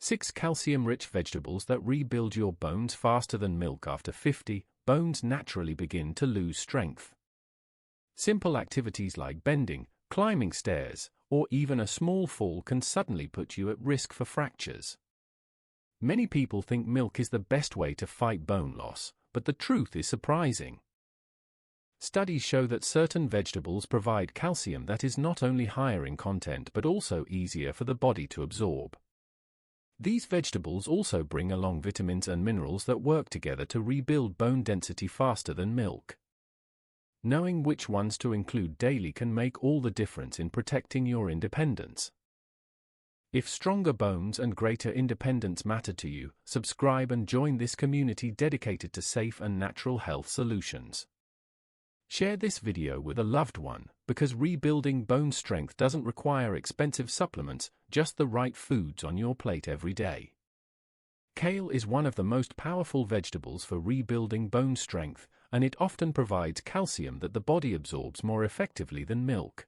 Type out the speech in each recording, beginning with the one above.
6 calcium-rich vegetables that rebuild your bones faster than milk. After 50, bones naturally begin to lose strength. Simple activities like bending, climbing stairs, or even a small fall can suddenly put you at risk for fractures. Many people think milk is the best way to fight bone loss, but the truth is surprising. Studies show that certain vegetables provide calcium that is not only higher in content but also easier for the body to absorb. These vegetables also bring along vitamins and minerals that work together to rebuild bone density faster than milk. Knowing which ones to include daily can make all the difference in protecting your independence. If stronger bones and greater independence matter to you, subscribe and join this community dedicated to safe and natural health solutions. Share this video with a loved one, because rebuilding bone strength doesn't require expensive supplements, just the right foods on your plate every day. Kale is one of the most powerful vegetables for rebuilding bone strength, and it often provides calcium that the body absorbs more effectively than milk.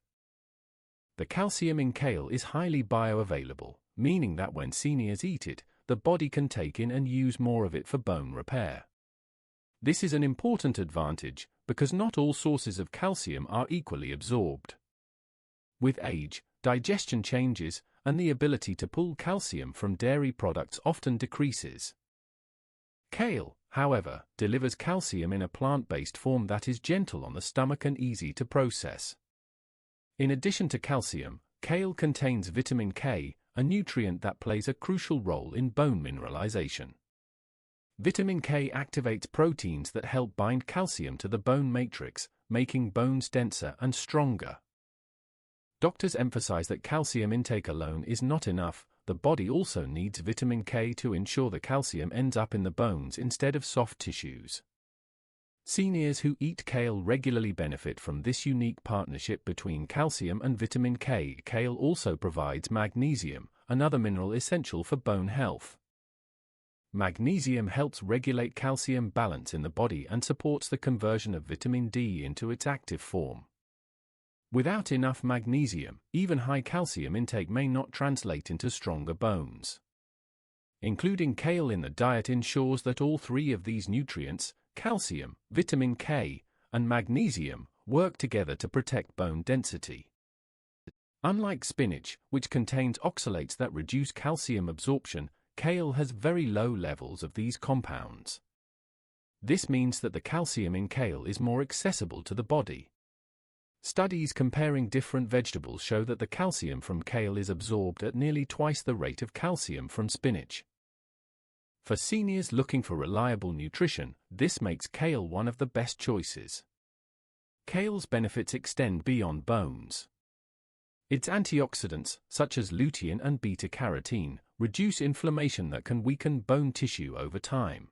The calcium in kale is highly bioavailable, meaning that when seniors eat it, the body can take in and use more of it for bone repair. This is an important advantage, because not all sources of calcium are equally absorbed. With age, digestion changes, and the ability to pull calcium from dairy products often decreases. Kale, however, delivers calcium in a plant-based form that is gentle on the stomach and easy to process. In addition to calcium, kale contains vitamin K, a nutrient that plays a crucial role in bone mineralization. Vitamin K activates proteins that help bind calcium to the bone matrix, making bones denser and stronger. Doctors emphasize that calcium intake alone is not enough. The body also needs vitamin K to ensure the calcium ends up in the bones instead of soft tissues. Seniors who eat kale regularly benefit from this unique partnership between calcium and vitamin K. Kale also provides magnesium, another mineral essential for bone health. Magnesium helps regulate calcium balance in the body and supports the conversion of vitamin D into its active form. Without enough magnesium, even high calcium intake may not translate into stronger bones. Including kale in the diet ensures that all three of these nutrients, calcium, vitamin K, and magnesium, work together to protect bone density. Unlike spinach, which contains oxalates that reduce calcium absorption, kale has very low levels of these compounds. This means that the calcium in kale is more accessible to the body. Studies comparing different vegetables show that the calcium from kale is absorbed at nearly twice the rate of calcium from spinach. For seniors looking for reliable nutrition, this makes kale one of the best choices. Kale's benefits extend beyond bones. Its antioxidants, such as lutein and beta-carotene, reduce inflammation that can weaken bone tissue over time.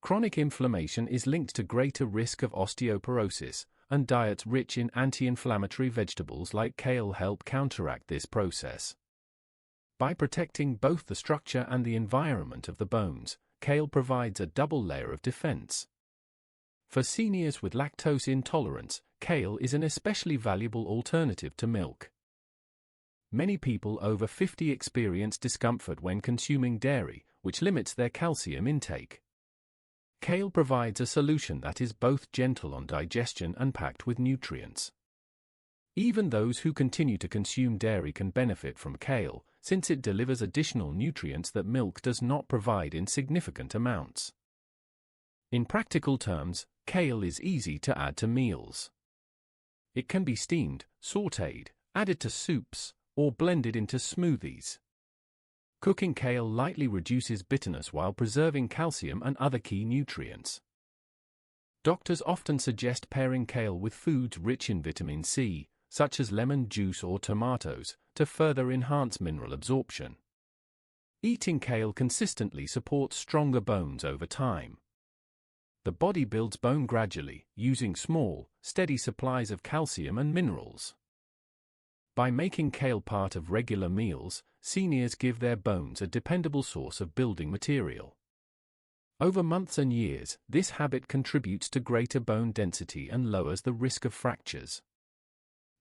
Chronic inflammation is linked to greater risk of osteoporosis, and diets rich in anti-inflammatory vegetables like kale help counteract this process. By protecting both the structure and the environment of the bones, kale provides a double layer of defense. For seniors with lactose intolerance, kale is an especially valuable alternative to milk. Many people over 50 experience discomfort when consuming dairy, which limits their calcium intake. Kale provides a solution that is both gentle on digestion and packed with nutrients. Even those who continue to consume dairy can benefit from kale, since it delivers additional nutrients that milk does not provide in significant amounts. In practical terms, kale is easy to add to meals. It can be steamed, sautéed, added to soups, or blended into smoothies. Cooking kale lightly reduces bitterness while preserving calcium and other key nutrients. Doctors often suggest pairing kale with foods rich in vitamin C, such as lemon juice or tomatoes, to further enhance mineral absorption. Eating kale consistently supports stronger bones over time. The body builds bone gradually, using small, steady supplies of calcium and minerals. By making kale part of regular meals, seniors give their bones a dependable source of building material. Over months and years, this habit contributes to greater bone density and lowers the risk of fractures.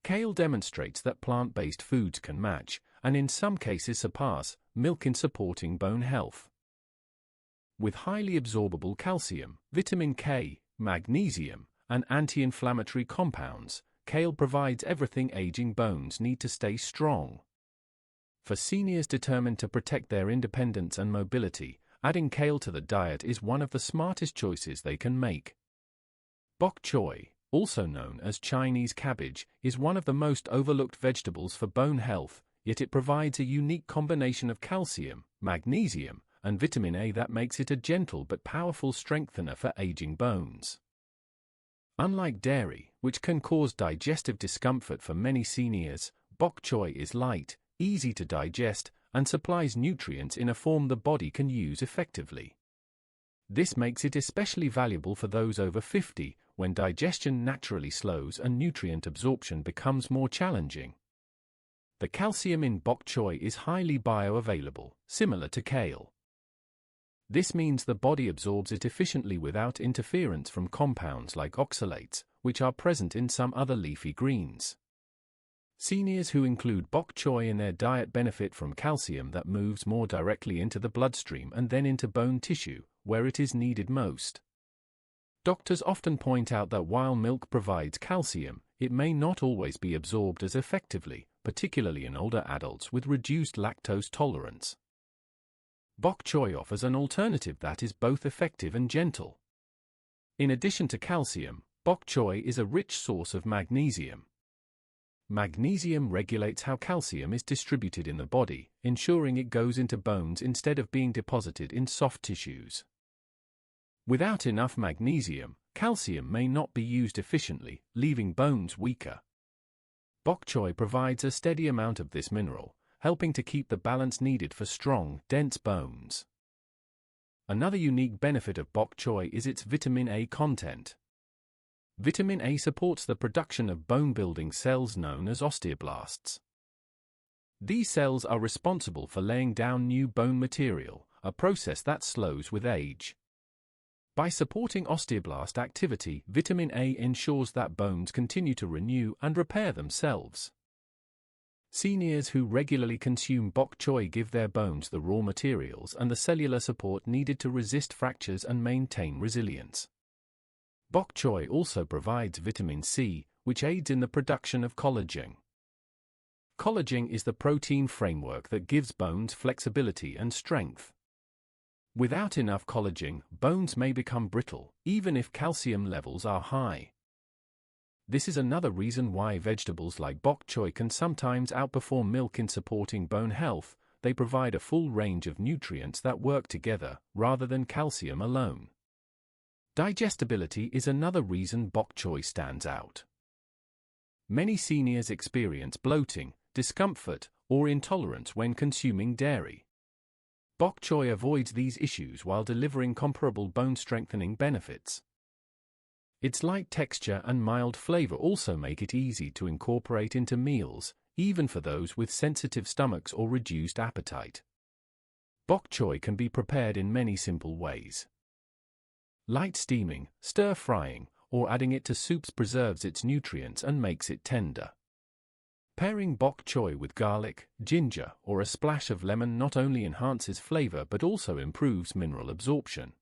Kale demonstrates that plant-based foods can match, and in some cases surpass, milk in supporting bone health. With highly absorbable calcium, vitamin K, magnesium, and anti-inflammatory compounds, kale provides everything aging bones need to stay strong. For seniors determined to protect their independence and mobility, adding kale to the diet is one of the smartest choices they can make. Bok choy, also known as Chinese cabbage, is one of the most overlooked vegetables for bone health, yet it provides a unique combination of calcium, magnesium, and vitamin A that makes it a gentle but powerful strengthener for aging bones. Unlike dairy, which can cause digestive discomfort for many seniors, bok choy is light, easy to digest, and supplies nutrients in a form the body can use effectively. This makes it especially valuable for those over 50, when digestion naturally slows and nutrient absorption becomes more challenging. The calcium in bok choy is highly bioavailable, similar to kale. This means the body absorbs it efficiently without interference from compounds like oxalates, which are present in some other leafy greens. Seniors who include bok choy in their diet benefit from calcium that moves more directly into the bloodstream and then into bone tissue, where it is needed most. Doctors often point out that while milk provides calcium, it may not always be absorbed as effectively, particularly in older adults with reduced lactose tolerance. Bok choy offers an alternative that is both effective and gentle. In addition to calcium, bok choy is a rich source of magnesium. Magnesium regulates how calcium is distributed in the body, ensuring it goes into bones instead of being deposited in soft tissues. Without enough magnesium, calcium may not be used efficiently, leaving bones weaker. Bok choy provides a steady amount of this mineral, helping to keep the balance needed for strong, dense bones. Another unique benefit of bok choy is its vitamin A content. Vitamin A supports the production of bone-building cells known as osteoblasts. These cells are responsible for laying down new bone material, a process that slows with age. By supporting osteoblast activity, vitamin A ensures that bones continue to renew and repair themselves. Seniors who regularly consume bok choy give their bones the raw materials and the cellular support needed to resist fractures and maintain resilience. Bok choy also provides vitamin C, which aids in the production of collagen. Collagen is the protein framework that gives bones flexibility and strength. Without enough collagen, bones may become brittle, even if calcium levels are high. This is another reason why vegetables like bok choy can sometimes outperform milk in supporting bone health. They provide a full range of nutrients that work together, rather than calcium alone. Digestibility is another reason bok choy stands out. Many seniors experience bloating, discomfort, or intolerance when consuming dairy. Bok choy avoids these issues while delivering comparable bone-strengthening benefits. Its light texture and mild flavor also make it easy to incorporate into meals, even for those with sensitive stomachs or reduced appetite. Bok choy can be prepared in many simple ways. Light steaming, stir-frying, or adding it to soups preserves its nutrients and makes it tender. Pairing bok choy with garlic, ginger, or a splash of lemon not only enhances flavor but also improves mineral absorption.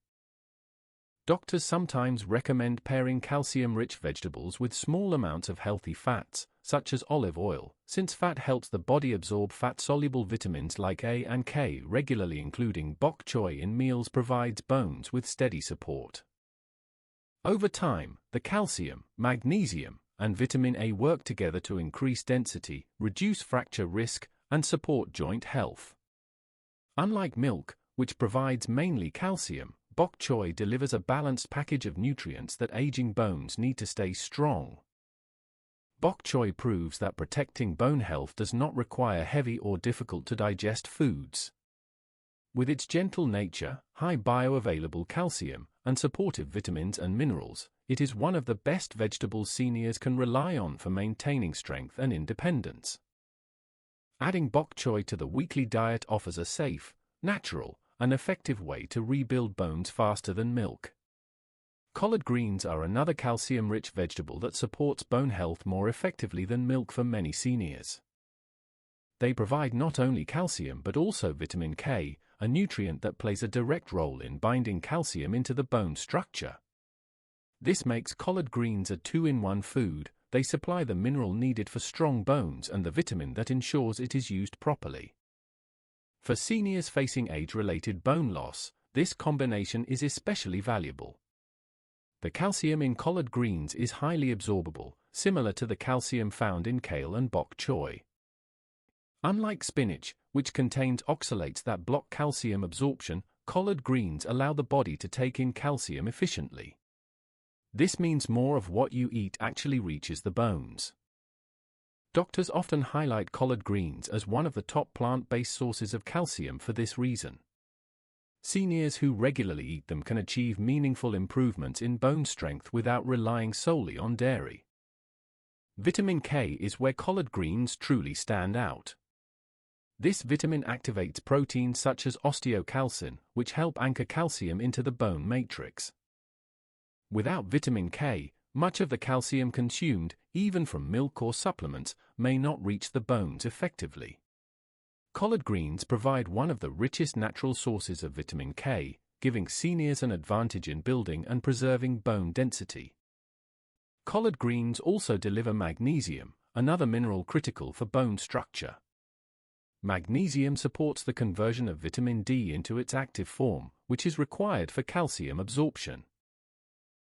Doctors sometimes recommend pairing calcium-rich vegetables with small amounts of healthy fats, such as olive oil, since fat helps the body absorb fat-soluble vitamins like A and K. Regularly including bok choy in meals provides bones with steady support. Over time, the calcium, magnesium, and vitamin A work together to increase density, reduce fracture risk, and support joint health. Unlike milk, which provides mainly calcium, bok choy delivers a balanced package of nutrients that aging bones need to stay strong. Bok choy proves that protecting bone health does not require heavy or difficult-to-digest foods. With its gentle nature, high bioavailable calcium, and supportive vitamins and minerals, it is one of the best vegetables seniors can rely on for maintaining strength and independence. Adding bok choy to the weekly diet offers a safe, natural, and effective way to rebuild bones faster than milk. Collard greens are another calcium-rich vegetable that supports bone health more effectively than milk for many seniors. They provide not only calcium but also vitamin K, a nutrient that plays a direct role in binding calcium into the bone structure. This makes collard greens a two-in-one food. They supply the mineral needed for strong bones and the vitamin that ensures it is used properly. For seniors facing age-related bone loss, this combination is especially valuable. The calcium in collard greens is highly absorbable, similar to the calcium found in kale and bok choy. Unlike spinach, which contains oxalates that block calcium absorption, collard greens allow the body to take in calcium efficiently. This means more of what you eat actually reaches the bones. Doctors often highlight collard greens as one of the top plant-based sources of calcium for this reason. Seniors who regularly eat them can achieve meaningful improvements in bone strength without relying solely on dairy. Vitamin K is where collard greens truly stand out. This vitamin activates proteins such as osteocalcin, which help anchor calcium into the bone matrix. Without vitamin K, much of the calcium consumed, even from milk or supplements, may not reach the bones effectively. Collard greens provide one of the richest natural sources of vitamin K, giving seniors an advantage in building and preserving bone density. Collard greens also deliver magnesium, another mineral critical for bone structure. Magnesium supports the conversion of vitamin D into its active form, which is required for calcium absorption.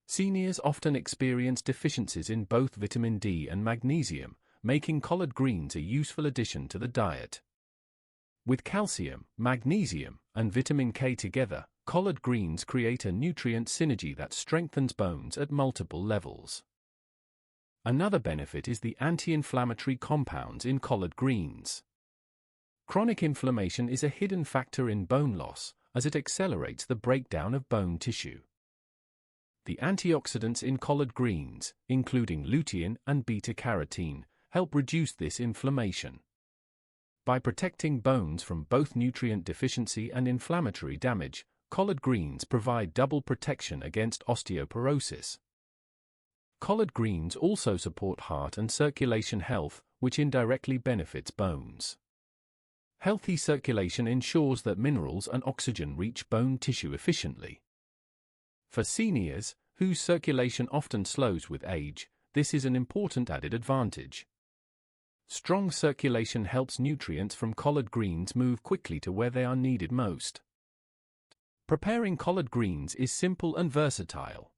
Seniors often experience deficiencies in both vitamin D and magnesium, making collard greens a useful addition to the diet. With calcium, magnesium, and vitamin K together, collard greens create a nutrient synergy that strengthens bones at multiple levels. Another benefit is the anti-inflammatory compounds in collard greens. Chronic inflammation is a hidden factor in bone loss, as it accelerates the breakdown of bone tissue. The antioxidants in collard greens, including lutein and beta-carotene, help reduce this inflammation. By protecting bones from both nutrient deficiency and inflammatory damage, collard greens provide double protection against osteoporosis. Collard greens also support heart and circulation health, which indirectly benefits bones. Healthy circulation ensures that minerals and oxygen reach bone tissue efficiently. For seniors, whose circulation often slows with age, this is an important added advantage. Strong circulation helps nutrients from collard greens move quickly to where they are needed most. Preparing collard greens is simple and versatile.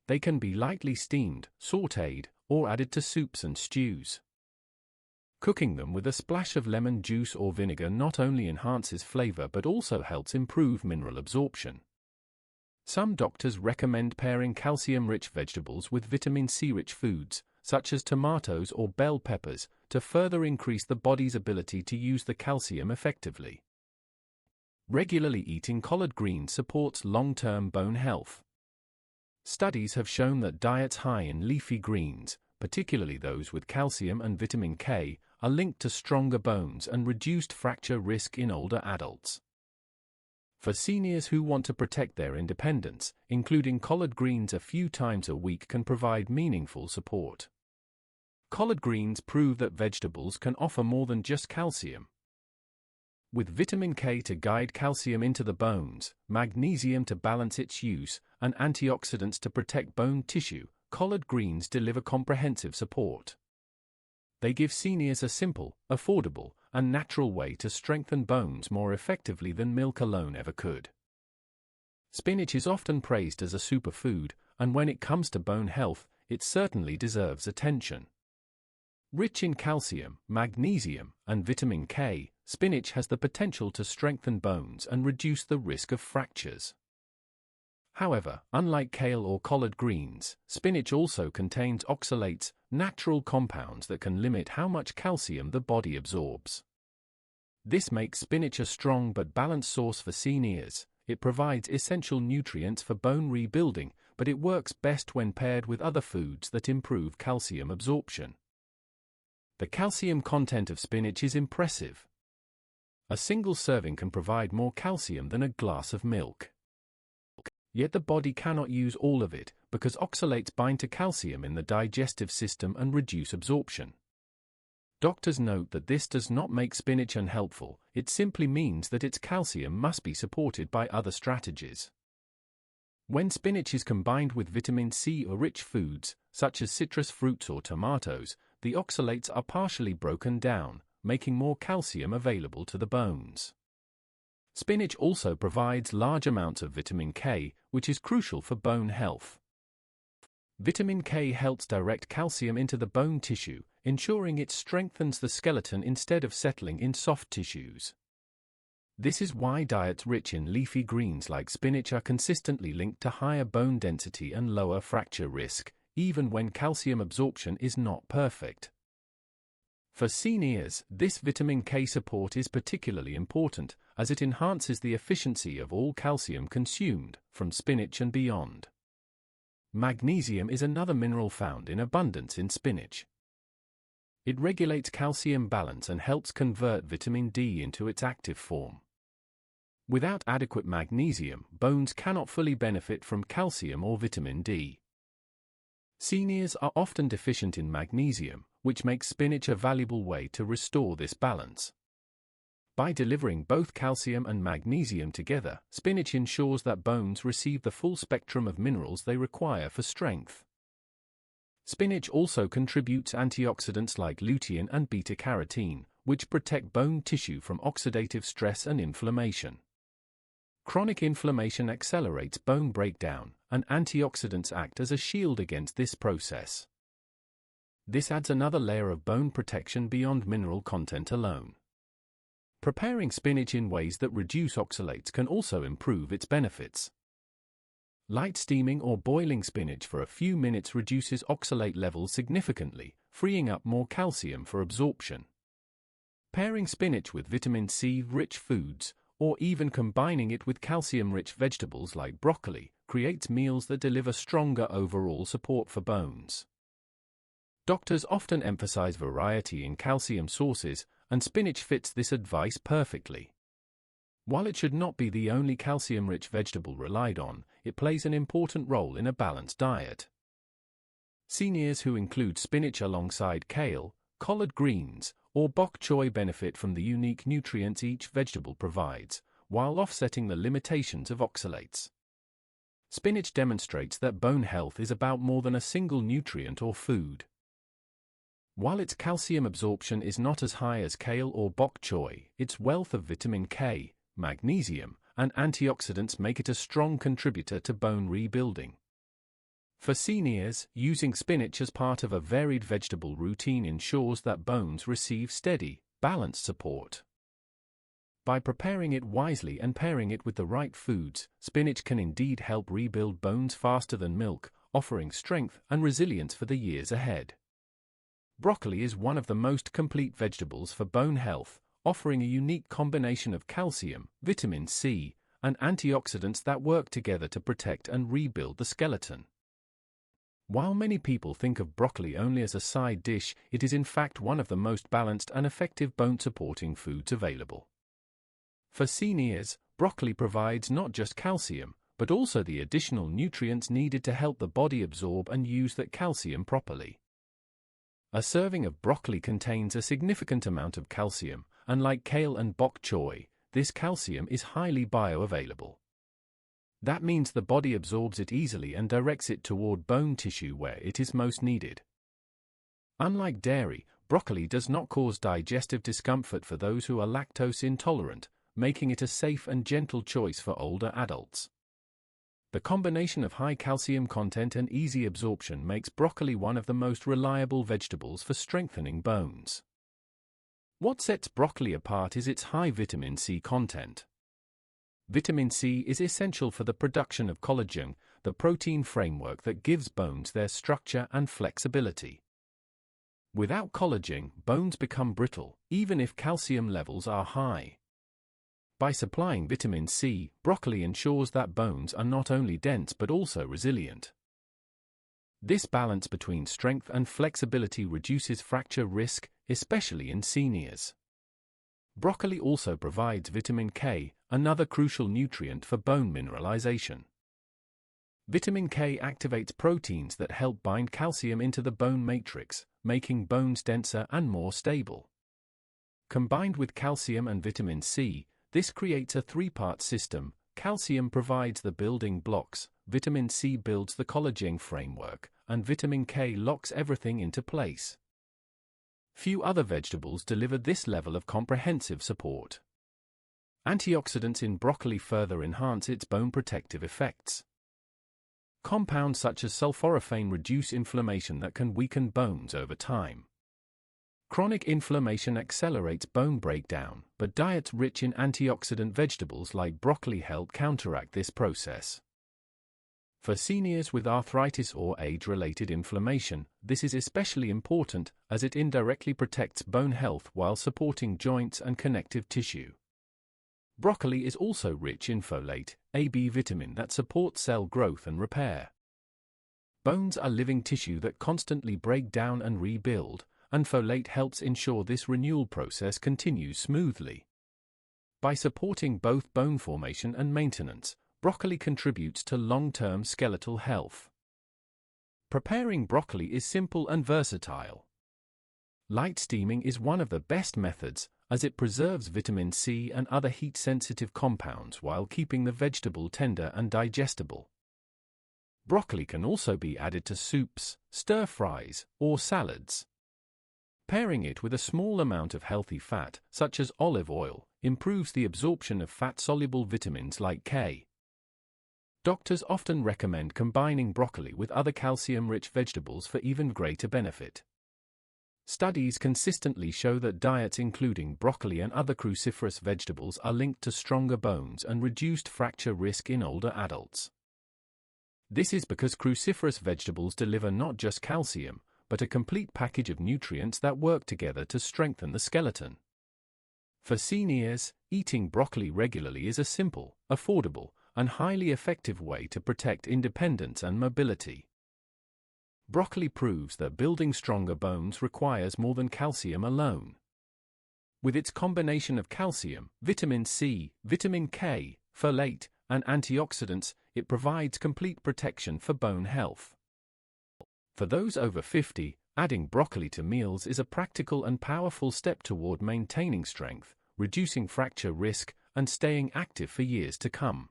They can be lightly steamed, sautéed, or added to soups and stews. Cooking them with a splash of lemon juice or vinegar not only enhances flavor but also helps improve mineral absorption. Some doctors recommend pairing calcium-rich vegetables with vitamin C-rich foods, such as tomatoes or bell peppers, to further increase the body's ability to use the calcium effectively. Regularly eating collard greens supports long-term bone health. Studies have shown that diets high in leafy greens, particularly those with calcium and vitamin K, are linked to stronger bones and reduced fracture risk in older adults. For seniors who want to protect their independence, including collard greens a few times a week can provide meaningful support. Collard greens prove that vegetables can offer more than just calcium. With vitamin K to guide calcium into the bones, magnesium to balance its use, and antioxidants to protect bone tissue, collard greens deliver comprehensive support. They give seniors a simple, affordable, and natural way to strengthen bones more effectively than milk alone ever could. Spinach is often praised as a superfood, and when it comes to bone health, it certainly deserves attention. Rich in calcium, magnesium, and vitamin K, spinach has the potential to strengthen bones and reduce the risk of fractures. However, unlike kale or collard greens, spinach also contains oxalates, natural compounds that can limit how much calcium the body absorbs. This makes spinach a strong but balanced source for seniors. It provides essential nutrients for bone rebuilding, but it works best when paired with other foods that improve calcium absorption. The calcium content of spinach is impressive. A single serving can provide more calcium than a glass of milk. Yet the body cannot use all of it, because oxalates bind to calcium in the digestive system and reduce absorption. Doctors note that this does not make spinach unhelpful, it simply means that its calcium must be supported by other strategies. When spinach is combined with vitamin C or rich foods, such as citrus fruits or tomatoes, the oxalates are partially broken down, making more calcium available to the bones. Spinach also provides large amounts of vitamin K, which is crucial for bone health. Vitamin K helps direct calcium into the bone tissue, ensuring it strengthens the skeleton instead of settling in soft tissues. This is why diets rich in leafy greens like spinach are consistently linked to higher bone density and lower fracture risk, even when calcium absorption is not perfect. For seniors, this vitamin K support is particularly important, as it enhances the efficiency of all calcium consumed, from spinach and beyond. Magnesium is another mineral found in abundance in spinach. It regulates calcium balance and helps convert vitamin D into its active form. Without adequate magnesium, bones cannot fully benefit from calcium or vitamin D. Seniors are often deficient in magnesium, which makes spinach a valuable way to restore this balance. By delivering both calcium and magnesium together, spinach ensures that bones receive the full spectrum of minerals they require for strength. Spinach also contributes antioxidants like lutein and beta-carotene, which protect bone tissue from oxidative stress and inflammation. Chronic inflammation accelerates bone breakdown, and antioxidants act as a shield against this process. This adds another layer of bone protection beyond mineral content alone. Preparing spinach in ways that reduce oxalates can also improve its benefits. Light steaming or boiling spinach for a few minutes reduces oxalate levels significantly, freeing up more calcium for absorption. Pairing spinach with vitamin C-rich foods, or even combining it with calcium-rich vegetables like broccoli, creates meals that deliver stronger overall support for bones. Doctors often emphasize variety in calcium sources, and spinach fits this advice perfectly. While it should not be the only calcium-rich vegetable relied on, it plays an important role in a balanced diet. Seniors who include spinach alongside kale, collard greens, or bok choy benefit from the unique nutrients each vegetable provides, while offsetting the limitations of oxalates. Spinach demonstrates that bone health is about more than a single nutrient or food. While its calcium absorption is not as high as kale or bok choy, its wealth of vitamin K, magnesium, and antioxidants make it a strong contributor to bone rebuilding. For seniors, using spinach as part of a varied vegetable routine ensures that bones receive steady, balanced support. By preparing it wisely and pairing it with the right foods, spinach can indeed help rebuild bones faster than milk, offering strength and resilience for the years ahead. Broccoli is one of the most complete vegetables for bone health, offering a unique combination of calcium, vitamin C, and antioxidants that work together to protect and rebuild the skeleton. While many people think of broccoli only as a side dish, it is in fact one of the most balanced and effective bone-supporting foods available. For seniors, broccoli provides not just calcium, but also the additional nutrients needed to help the body absorb and use that calcium properly. A serving of broccoli contains a significant amount of calcium, and like kale and bok choy, this calcium is highly bioavailable. That means the body absorbs it easily and directs it toward bone tissue where it is most needed. Unlike dairy, broccoli does not cause digestive discomfort for those who are lactose intolerant, making it a safe and gentle choice for older adults. The combination of high calcium content and easy absorption makes broccoli one of the most reliable vegetables for strengthening bones. What sets broccoli apart is its high vitamin C content. Vitamin C is essential for the production of collagen, the protein framework that gives bones their structure and flexibility. Without collagen, bones become brittle, even if calcium levels are high. By supplying vitamin C, broccoli ensures that bones are not only dense but also resilient. This balance between strength and flexibility reduces fracture risk, especially in seniors. Broccoli also provides vitamin K, another crucial nutrient for bone mineralization. Vitamin K activates proteins that help bind calcium into the bone matrix, making bones denser and more stable. Combined with calcium and vitamin C, this creates a three-part system. Calcium provides the building blocks, vitamin C builds the collagen framework, and vitamin K locks everything into place. Few other vegetables deliver this level of comprehensive support. Antioxidants in broccoli further enhance its bone protective effects. Compounds such as sulforaphane reduce inflammation that can weaken bones over time. Chronic inflammation accelerates bone breakdown, but diets rich in antioxidant vegetables like broccoli help counteract this process. For seniors with arthritis or age-related inflammation, this is especially important as it indirectly protects bone health while supporting joints and connective tissue. Broccoli is also rich in folate, a B vitamin that supports cell growth and repair. Bones are living tissue that constantly break down and rebuild, and folate helps ensure this renewal process continues smoothly. By supporting both bone formation and maintenance, broccoli contributes to long-term skeletal health. Preparing broccoli is simple and versatile. Light steaming is one of the best methods, as it preserves vitamin C and other heat-sensitive compounds while keeping the vegetable tender and digestible. Broccoli can also be added to soups, stir-fries, or salads. Pairing it with a small amount of healthy fat, such as olive oil, improves the absorption of fat-soluble vitamins like K. Doctors often recommend combining broccoli with other calcium-rich vegetables for even greater benefit. Studies consistently show that diets including broccoli and other cruciferous vegetables are linked to stronger bones and reduced fracture risk in older adults. This is because cruciferous vegetables deliver not just calcium, but a complete package of nutrients that work together to strengthen the skeleton. For seniors, eating broccoli regularly is a simple, affordable, and highly effective way to protect independence and mobility. Broccoli proves that building stronger bones requires more than calcium alone. With its combination of calcium, vitamin C, vitamin K, folate, and antioxidants, it provides complete protection for bone health. For those over 50, adding broccoli to meals is a practical and powerful step toward maintaining strength, reducing fracture risk, and staying active for years to come.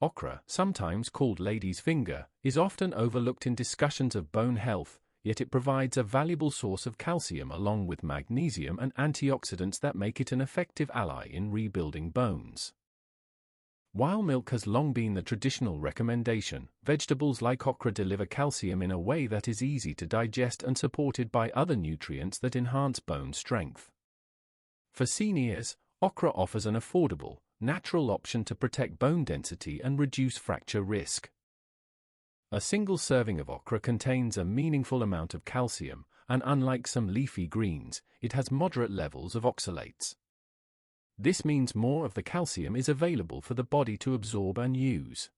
Okra, sometimes called lady's finger, is often overlooked in discussions of bone health, yet it provides a valuable source of calcium along with magnesium and antioxidants that make it an effective ally in rebuilding bones. While milk has long been the traditional recommendation, vegetables like okra deliver calcium in a way that is easy to digest and supported by other nutrients that enhance bone strength. For seniors, okra offers an affordable, natural option to protect bone density and reduce fracture risk. A single serving of okra contains a meaningful amount of calcium, and unlike some leafy greens, it has moderate levels of oxalates. This means more of the calcium is available for the body to absorb and use.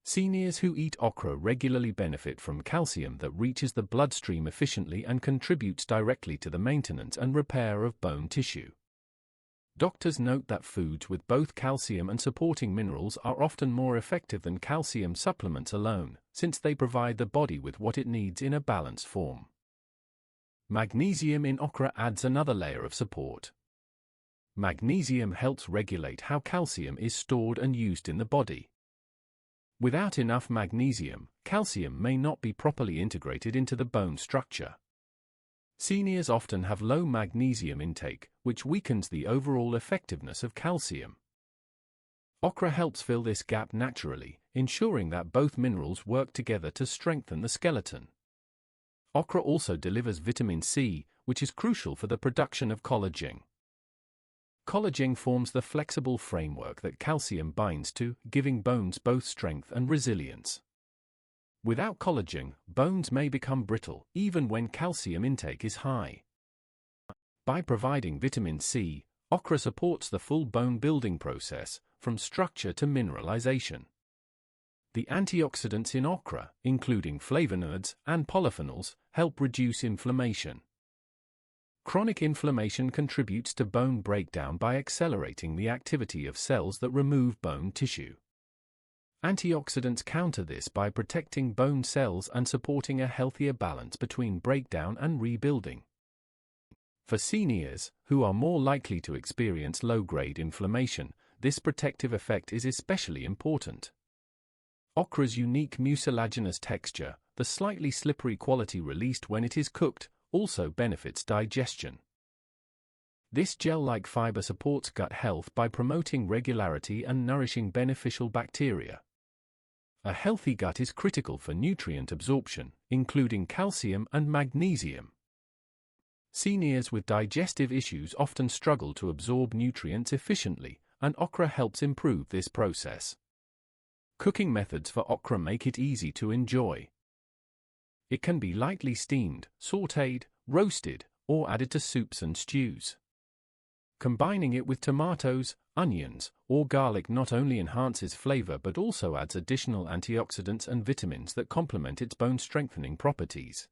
Seniors who eat okra regularly benefit from calcium that reaches the bloodstream efficiently and contributes directly to the maintenance and repair of bone tissue. Doctors note that foods with both calcium and supporting minerals are often more effective than calcium supplements alone, since they provide the body with what it needs in a balanced form. Magnesium in okra adds another layer of support. Magnesium helps regulate how calcium is stored and used in the body. Without enough magnesium, calcium may not be properly integrated into the bone structure. Seniors often have low magnesium intake, which weakens the overall effectiveness of calcium. Okra helps fill this gap naturally, ensuring that both minerals work together to strengthen the skeleton. Okra also delivers vitamin C, which is crucial for the production of collagen. Collagen forms the flexible framework that calcium binds to, giving bones both strength and resilience. Without collagen, bones may become brittle, even when calcium intake is high. By providing vitamin C, okra supports the full bone building process, from structure to mineralization. The antioxidants in okra, including flavonoids and polyphenols, help reduce inflammation. Chronic inflammation contributes to bone breakdown by accelerating the activity of cells that remove bone tissue. Antioxidants counter this by protecting bone cells and supporting a healthier balance between breakdown and rebuilding. For seniors, who are more likely to experience low-grade inflammation, this protective effect is especially important. Okra's unique mucilaginous texture, the slightly slippery quality released when it is cooked, also benefits digestion. This gel-like fiber supports gut health by promoting regularity and nourishing beneficial bacteria. A healthy gut is critical for nutrient absorption, including calcium and magnesium. Seniors with digestive issues often struggle to absorb nutrients efficiently, and okra helps improve this process. Cooking methods for okra make it easy to enjoy. It can be lightly steamed, sautéed, roasted, or added to soups and stews. Combining it with tomatoes, onions, or garlic not only enhances flavor but also adds additional antioxidants and vitamins that complement its bone-strengthening properties.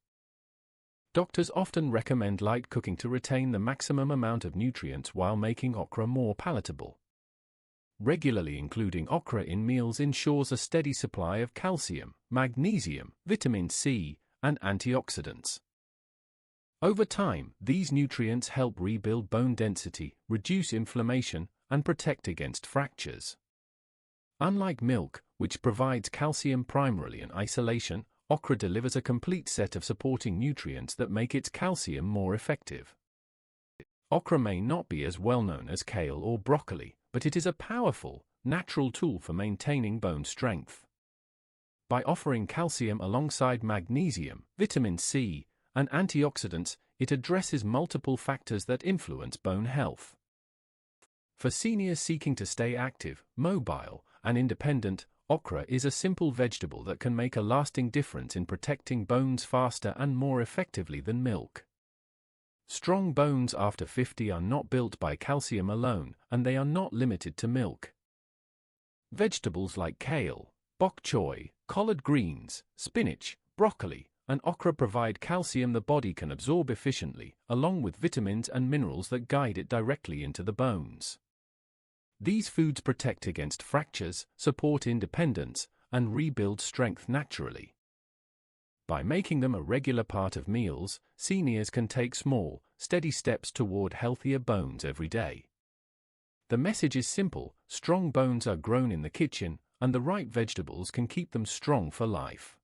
Doctors often recommend light cooking to retain the maximum amount of nutrients while making okra more palatable. Regularly including okra in meals ensures a steady supply of calcium, magnesium, vitamin C, and antioxidants. Over time, these nutrients help rebuild bone density, reduce inflammation, and protect against fractures. Unlike milk, which provides calcium primarily in isolation, okra delivers a complete set of supporting nutrients that make its calcium more effective. Okra may not be as well known as kale or broccoli, but it is a powerful, natural tool for maintaining bone strength. By offering calcium alongside magnesium, vitamin C, and antioxidants, it addresses multiple factors that influence bone health. For seniors seeking to stay active, mobile, and independent, okra is a simple vegetable that can make a lasting difference in protecting bones faster and more effectively than milk. Strong bones after 50 are not built by calcium alone, and they are not limited to milk. Vegetables like kale, bok choy, collard greens, spinach, broccoli, and okra provide calcium the body can absorb efficiently, along with vitamins and minerals that guide it directly into the bones. These foods protect against fractures, support independence, and rebuild strength naturally. By making them a regular part of meals, seniors can take small, steady steps toward healthier bones every day. The message is simple: strong bones are grown in the kitchen, and the right vegetables can keep them strong for life.